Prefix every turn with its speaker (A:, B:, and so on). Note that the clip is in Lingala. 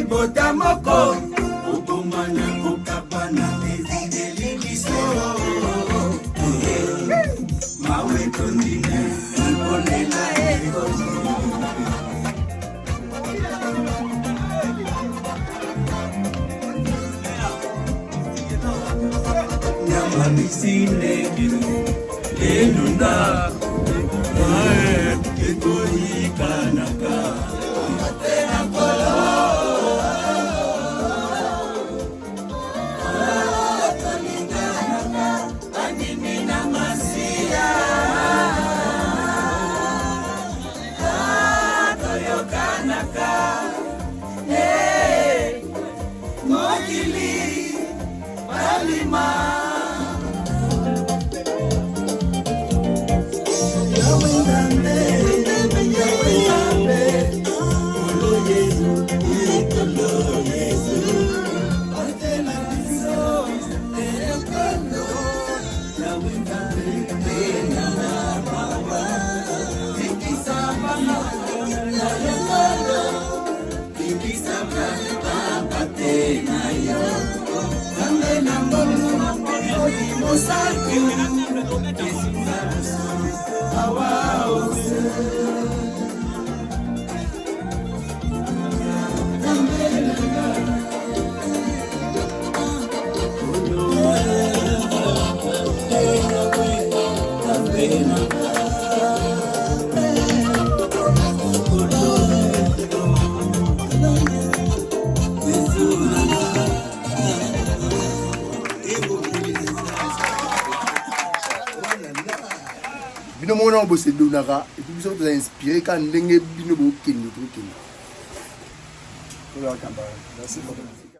A: Libota moko ukumana kukapana tezideli liso mawe tondine iponela ego nyama misine lenunda ekoi kanaka
B: bino mona bo se donaka et puis vous êtes inspiré quand ndenge bino bo kendo to kendo. Voilà, merci beaucoup.